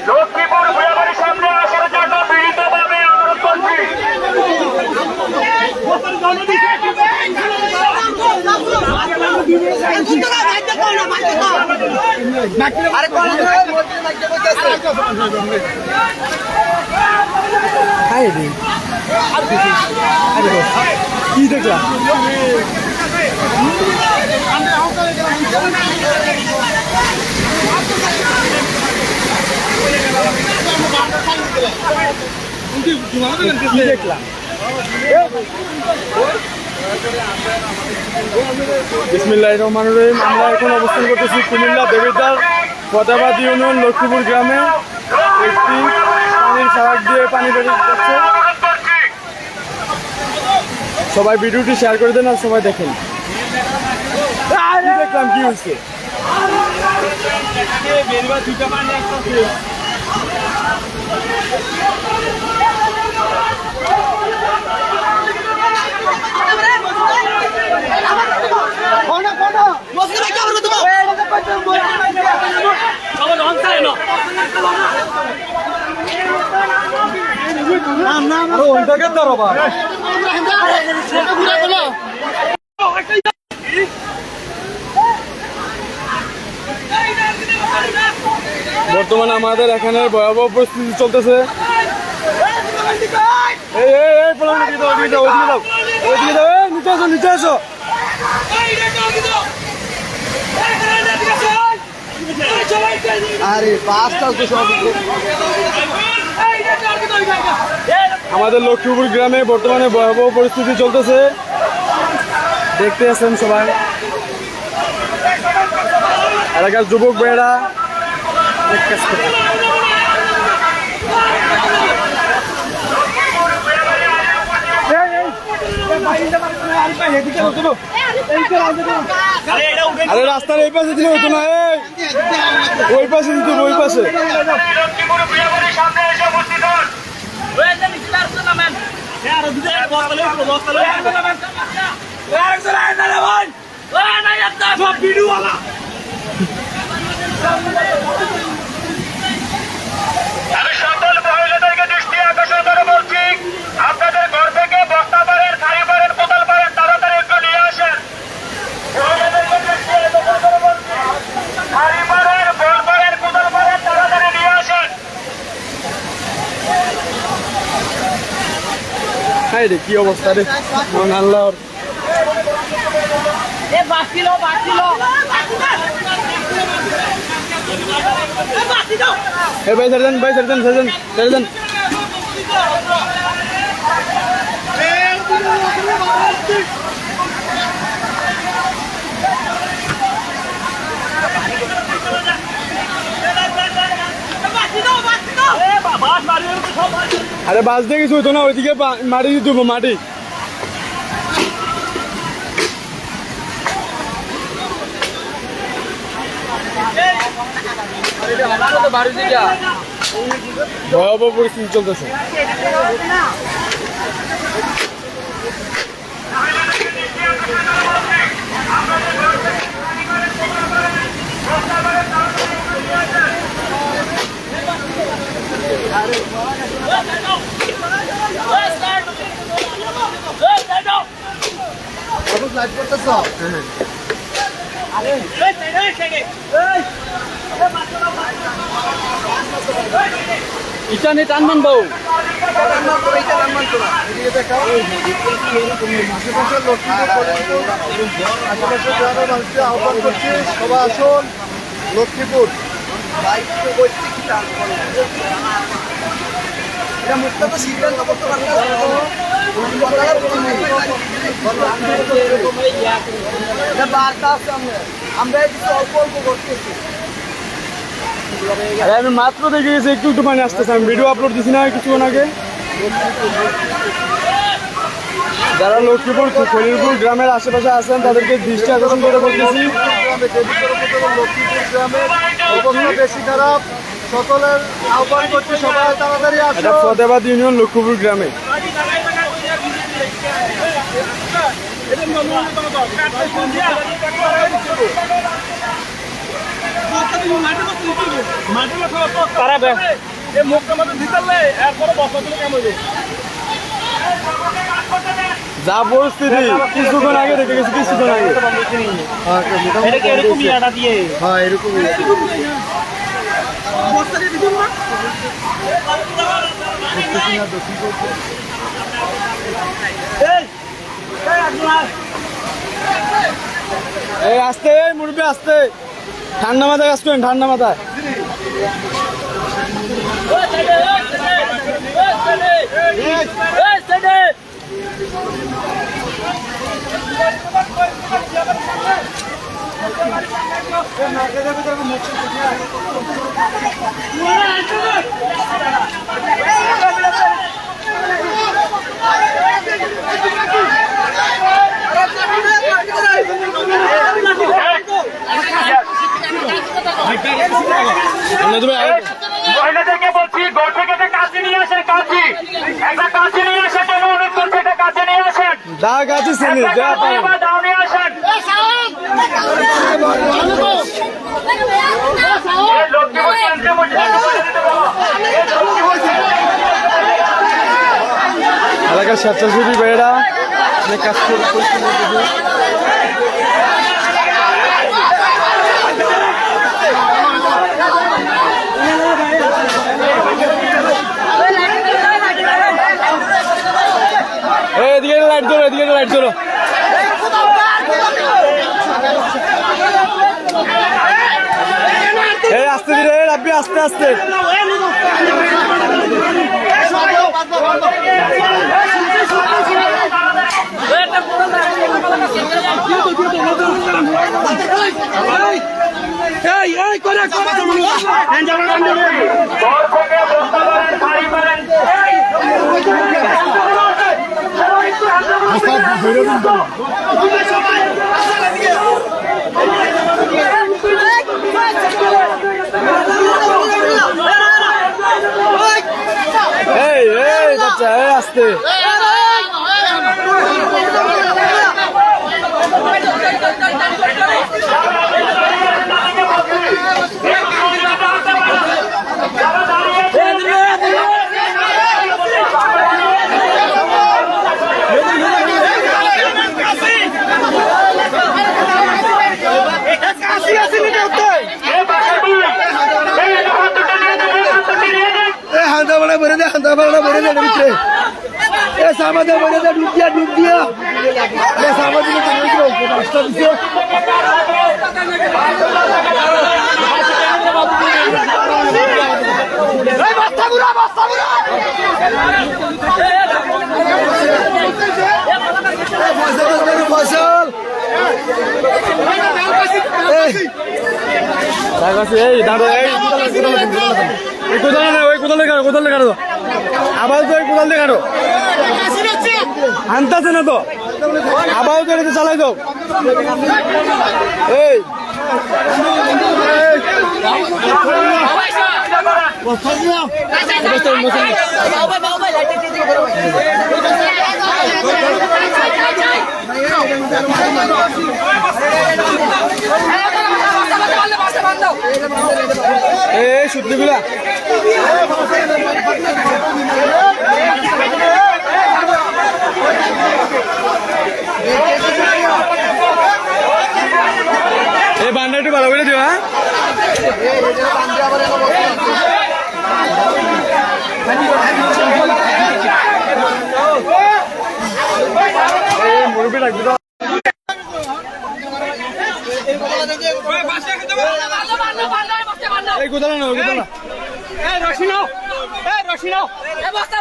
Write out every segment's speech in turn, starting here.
লক্ষ্মীপুর ভুয়াবাড়ির সামনে আসার জন্য বিনীতভাবে অনুরোধ করছি। কি দেখলাম দেখলাম বিসমিল্লাহির রহমানির রহিম। আমরা এখন অবস্থান করতেছি কুমিল্লা দেবিদ্বার ফতেহাবাদ ইউনিয়ন লক্ষ্মীপুর গ্রামে। একটি পানির ফারাক দিয়ে পানি বেরিয়ে যাচ্ছে। সবাই ভিডিওটি শেয়ার করে দেন আর সবাই দেখেন। দেখলাম কি হয়েছে। বর্তমানে আমাদের এখানে ভয়াবহ পরিস্থিতি চলতেছে। নিচে আসো, নিচে আসো। আরে আমাদের লক্ষ্মীপুর গ্রামে বর্তমানে ভয়াবহ পরিস্থিতি চলতেছে, দেখতে আছেন সবাই। এলাকার যুবক ভাইয়েরা আরে রাস্তার এই পাশে দিলে হতো না, ওই পাশে দিত, ওই পাশে। আমি সকল মহিলাদেরকে দৃষ্টি আকর্ষণ করে বলছি, আপনাদের ঘর থেকে বস্তা পারেন, থারি পারেন, বোতল পারেন, তাড়াতাড়ি একটু নিয়ে আসেন। মহিলাদেরকে দৃষ্টি আকর্ষণ করে বলছি, থারি পারেন, বল পারেন, বোতল পারেন, তাড়াতাড়ি নিয়ে আসেন। হ্যাঁ রে, কি অবস্থা রে আল্লাহর। ভাই ছেড়ে দেন, ভাই ছেড়ে দেন, ছেড়ে দেন, ছেড়ে দেন। আরে বাস দিয়ে কিছু হতো না, ওইদিকে মাটি দিত, মাটি। ভয়াবহ পরিস্থিতি চলতেছে। ইটা নিয়ে টানবেন বউ। আহ্বান করছি সবাই আসুন লক্ষ্মীপুর। আমি মাত্র দেখে গেছি একটু একটু পানি আসতেছে। আমি ভিডিও আপলোড দিচ্ছি না কিছুক্ষণ আগে। যারা লক্ষ্মীপুর খলিলপুর গ্রামের আশেপাশে আছেন তাদেরকে দৃষ্টি আকর্ষণ করে বলতেছি, লক্ষ্মীপুর গ্রামের অবস্থা বেশি খারাপ। সকলের আহ্বান করছি সবাই তাড়াতাড়ি আসুন। এটা ফতেহাবাদ ইউনিয়ন লক্ষ্মীপুর গ্রামে। তারা এই মুখটা মধ্যে দিতে এরপরে বস্তাগুলো কেমন হবে যা পরিস্থিতি কিছুক্ষণ আগে দেখে গেছি কিছুক্ষণ আগে এরকমই হ্যাঁ এরকমই এই আসতে মুরব্বী আসতে ঠান্ডা মাথায় কাজ করেন ঠান্ডা মাথায় মহিলাদেরকে বলছি ঘর থেকে একটা কাছে নিয়ে আসেন কাছে একটা কাছে নিয়ে আসেন যেন অনুরোধ করছে একটা কাছে নিয়ে আসেন যা গাছে চিনি যা পারেন দাও নিয়ে আসেন এই লক্ষ্মীপুর কেন্দ্রীয় এলাকার স্বেচ্ছাসেবী ভাইয়েরা অনেক কাজ করতেছে এদিকে লাইট ধরো এদিকে লাইট ধরো এই আস্তে ধীরে রাব্বি আস্তে আস্তে এই এই বাচ্চা এই আস্তে ডুব দিয়া এই দাদা এই কোদাল না ওই কোদাল কাটো আবার তো ওই কোদাল দিয়ে কাটো আনতেছে না তো আবার তো এটা চালাই দাও এই এই সূত্রগুলা এই বান্ডাটি ভালো করে দিও হ্যাঁ মুরব্বী রাখবি তো এই কোথাও না কোথাও না রশি নাও বস্তা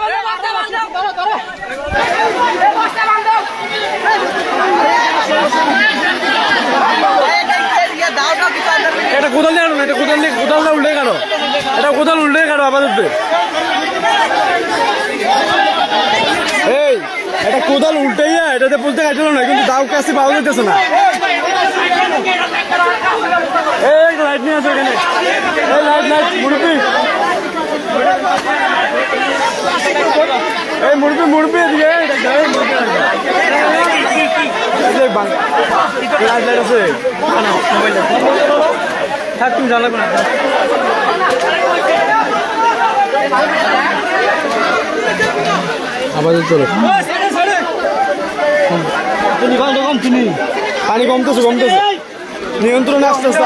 বাঁধো এটা কোদাল দিয়ে আনো এটা কোদালটা উল্টে কাটো এটা কোদাল উল্টে কাটো আপাতত এই এটা কোদাল উল্টেইয়া এটাতে বলতে কাটল না কিন্তু দাও কাছে পাওয়া যেতেছে না এই লাইট নিয়ে আসো এখানে এই লাইট মুরব্বি এই মুরব্বি এদিকে লাইট আছে থাক তুমি জানাবো না। আপাতত চলো পানি কমতেছে কমতেছে নিয়ন্ত্রণে আস্তে আস্তে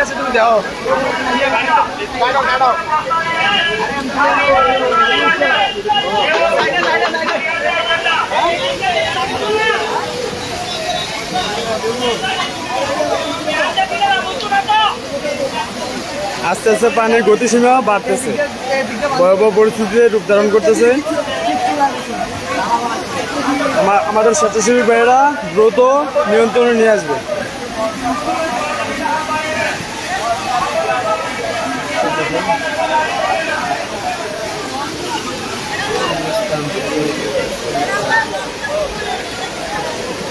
আস্তে তুমি দেও আস্তে আস্তে পানির গতিসীমা বাড়তেছে, ভয়াবহ পরিস্থিতিতে রূপ ধারণ করতেছে। আমাদের স্বেচ্ছাসেবী ভাইয়েরা দ্রুত নিয়ন্ত্রণে নিয়ে আসবে।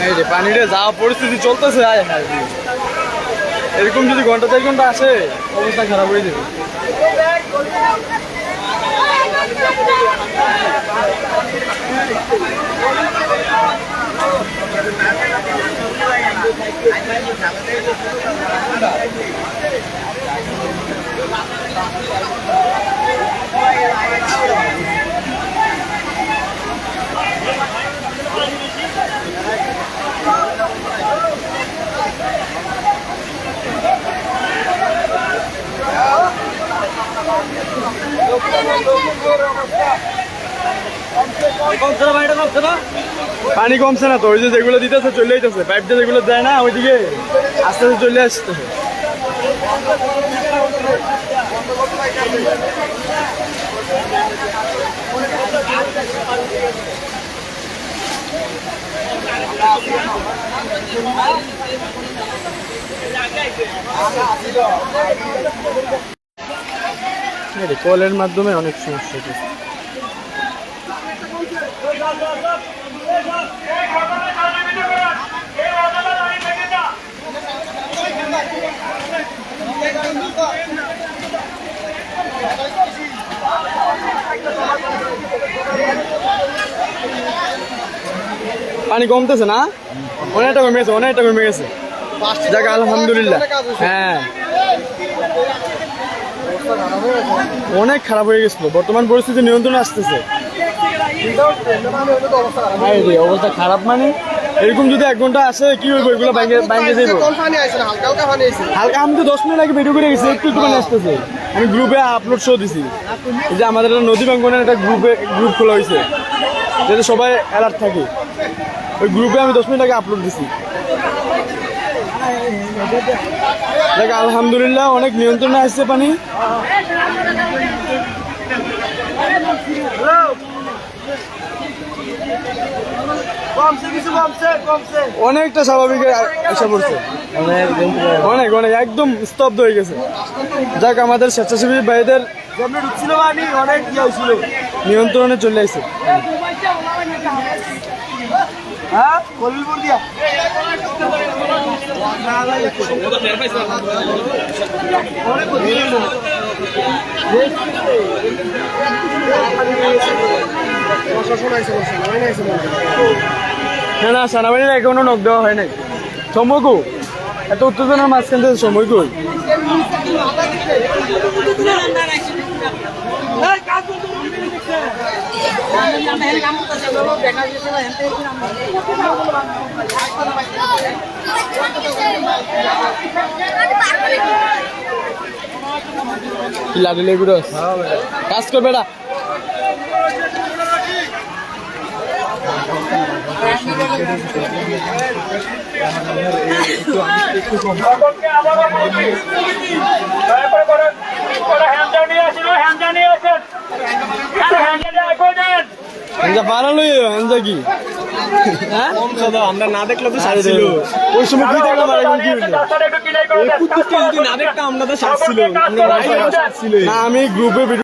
এই যে পানিটা যা পরিস্থিতি চলতেছে এরকম যদি ঘন্টা 4 ঘন্টা আসে অবস্থা খারাপ হয়ে যাবে। পানি কমছে না তো, ওই যে যেগুলো দিতেছে চলে যেতেছে, পাইপ দিয়ে যেগুলো দেয় না ওইদিকে আস্তে আস্তে চলে আসতেছে। কলের মাধ্যমে অনেক সমস্যা হচ্ছে। পানি কমতেছে না, অনেকটা কমে গেছে, অনেকটা কমে গেছে। যাক আলহামদুলিল্লাহ। হ্যাঁ অনেক খারাপ হয়ে গেছিল, বর্তমান পরিস্থিতি নিয়ন্ত্রণে আসতেছে। অবস্থা খারাপ মানে এরকম যদি 1 ঘন্টা আসে কি হইব, এগুলো বাইরে যাইব। হালকা আমি তো 10 মিনিট আগে ভিডিও করে গেছি, একটু পানি আসতেছে। আমি গ্রুপে আপলোড শো দিছি যে আমাদের নদী বাঙ্গনের একটা গ্রুপ খোলা হয়েছে, যাতে সবাই অ্যালার্ট থাকে। ওই গ্রুপে আমি 10 মিনিট আগে আপলোড দিছি। দেখ আলহামদুলিল্লাহ অনেক নিয়ন্ত্রণে আসছে পানি। অনেকটা স্বাভাবিক এসে পড়ছে, অনেক অনেক একদম স্তব্ধ হয়ে গেছে। যাক আমাদের স্বেচ্ছাসেবী ভাইদের অনেক নিয়ন্ত্রণে চলে আসছে। হ্যাঁ না সেনাবাহিনীর এখনো নখ দেওয়া হয় নাই। সময় কো এত উত্তেজনার মাঝখান থেকে সময় কই। কি লাগলে এগুলো কাজ করবে না। সকলকে আবারও বলছি, দয়া করে হ্যান্ডা নিয়ে আসেন, হ্যান্ডা নিয়ে আসেন, হ্যান্ডা নিয়ে আসেন। হ্যান্ডা বানালো হ্যান্ডা কি হ্যাঁ আমরা না দেখলে তো সারছিল ওই সময় কি দেখলাম আর এখন কি হইলো একটু কিনে করে দেন। না দেখতাম আমরা তো সারছিল আমরা না আমি গ্রুপে